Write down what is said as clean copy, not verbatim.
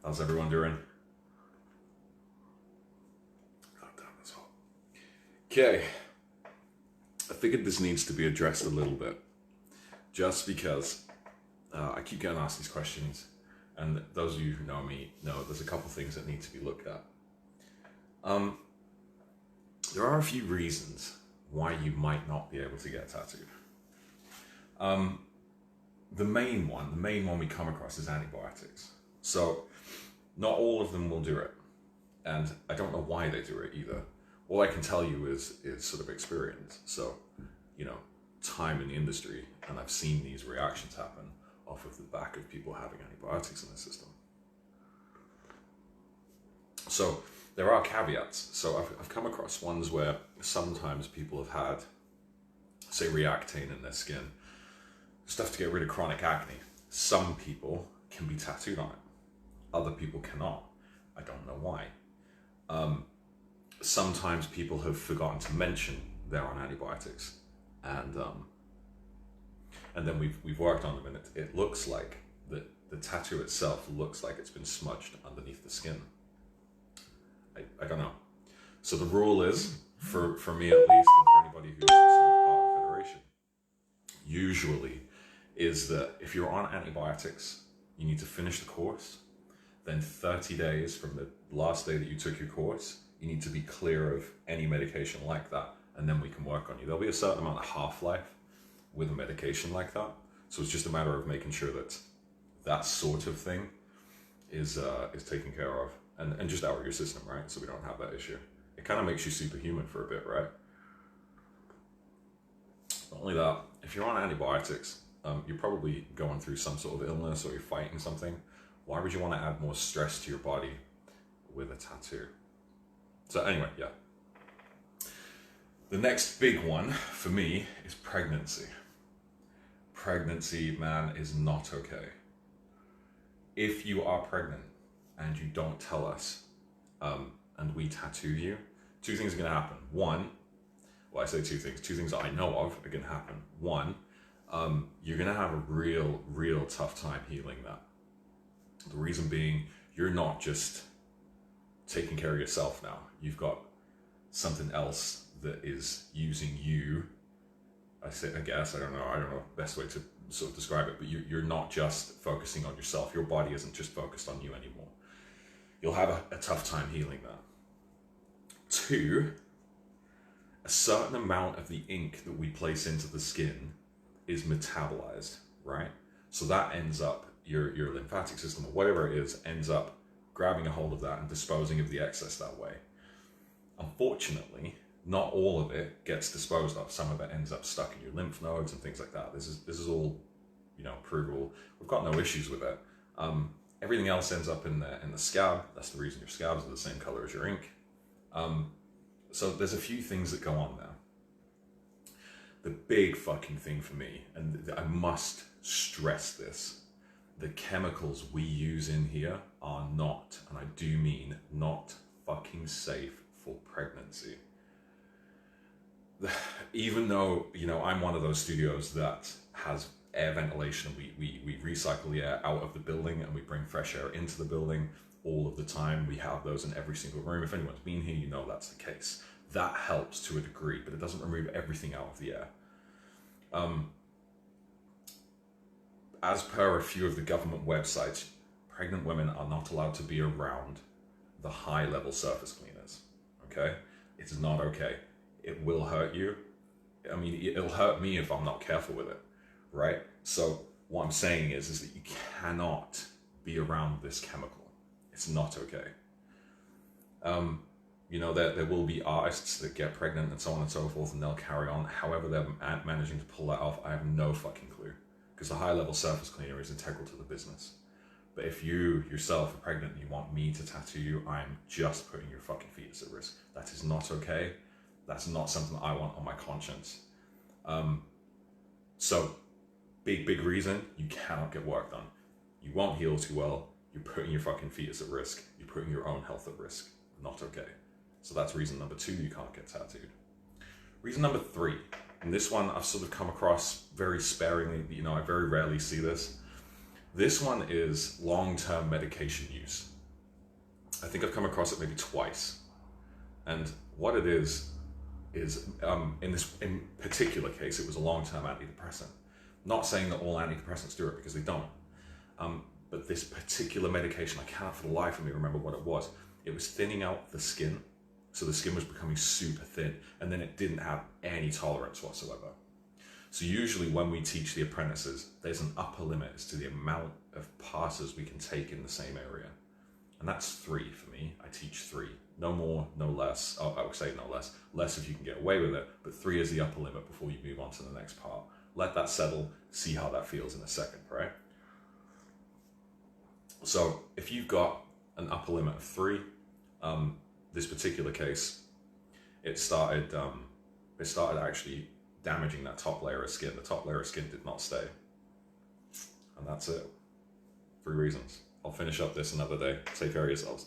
How's everyone doing? Oh, damn, that's hot. Okay, I figured this needs to be addressed a little bit, just because I keep getting asked these questions, and those of you who know me know there's a couple things that need to be looked at. There are a few reasons why you might not be able to get tattooed. The main one we come across is antibiotics. So not all of them will do it, and I don't know why they do it either. All I can tell you is sort of experience. So, time in the industry, and I've seen these reactions happen off of the back of people having antibiotics in the system. So there are caveats. So I've come across ones where sometimes people have had, say, Reactane in their skin, stuff to get rid of chronic acne. Some people can be tattooed on it. Other people cannot. I don't know why. Sometimes people have forgotten to mention they're on antibiotics, and then we've worked on them, and it looks like the tattoo itself looks like it's been smudged underneath the skin. I don't know. So the rule is, for me at least, and for anybody who's sort of part of the federation, usually is that if you're on antibiotics, you need to finish the course. Then 30 days from the last day that you took your course, you need to be clear of any medication like that, and then we can work on you. There'll be a certain amount of half-life with a medication like that, so it's just a matter of making sure that that sort of thing is taken care of and just out of your system, right? So we don't have that issue. It kind of makes you superhuman for a bit, right? Not only that, if you're on antibiotics, you're probably going through some sort of illness or you're fighting something. Why would you want to add more stress to your body with a tattoo? So anyway, yeah. The next big one for me is pregnancy. Pregnancy, man, is not okay. If you are pregnant and you don't tell us, and we tattoo you, two things are going to happen. One, well, I say two things that I know of are going to happen. One, you're going to have a real tough time healing that. The reason being, you're not just taking care of yourself now. You've got something else that is using you. I don't know the best way to sort of describe it, but you're not just focusing on yourself. Your body isn't just focused on you anymore. You'll have a tough time healing that. Two, a certain amount of the ink that we place into the skin is metabolized, right? So that ends up, your lymphatic system or whatever it is, ends up grabbing a hold of that and disposing of the excess that way. Unfortunately, not all of it gets disposed of. Some of it ends up stuck in your lymph nodes and things like that. This is all, provable. We've got no issues with it. Everything else ends up in the scab. That's the reason your scabs are the same color as your ink. So there's a few things that go on there. The big fucking thing for me, and I must stress this, the chemicals we use in here are not, and I do mean not, fucking safe for pregnancy. Even though, I'm one of those studios that has air ventilation, we recycle the air out of the building and we bring fresh air into the building all of the time. We have those in every single room. If anyone's been here, you know that's the case. That helps to a degree, but it doesn't remove everything out of the air. As per a few of the government websites, pregnant women are not allowed to be around the high-level surface cleaners, okay? It's not okay. It will hurt you. I mean, it'll hurt me if I'm not careful with it, right? So what I'm saying is that you cannot be around this chemical. It's not okay. There will be artists that get pregnant and so on and so forth, and they'll carry on. However they're managing to pull that off, I have no fucking clue. Because the high-level surface cleaner is integral to the business. But if you yourself are pregnant and you want me to tattoo you, I'm just putting your fucking fetus at risk. That is not okay. That's not something I want on my conscience. So, big reason, you cannot get work done. You won't heal too well. You're putting your fucking fetus at risk. You're putting your own health at risk. Not okay. So that's reason number 2, you can't get tattooed. Reason number 3, and this one I've sort of come across very sparingly, I very rarely see this. This one is long-term medication use. I think I've come across it maybe twice. And what it is in particular case, it was a long-term antidepressant. Not saying that all antidepressants do it, because they don't. But this particular medication, I can't for the life of me remember what it was. It was thinning out the skin. So the skin was becoming super thin, and then it didn't have any tolerance whatsoever. So usually when we teach the apprentices, there's an upper limit as to the amount of passes we can take in the same area. And that's 3 for me. I teach 3. No more, no less. Oh, I would say no less. Less if you can get away with it, but 3 is the upper limit before you move on to the next part. Let that settle, see how that feels in a second, right? So if you've got an upper limit of 3, this particular case, it started actually damaging that top layer of skin. The top layer of skin did not stay. And that's it. 3 reasons. I'll finish up this another day. Take care of yourselves.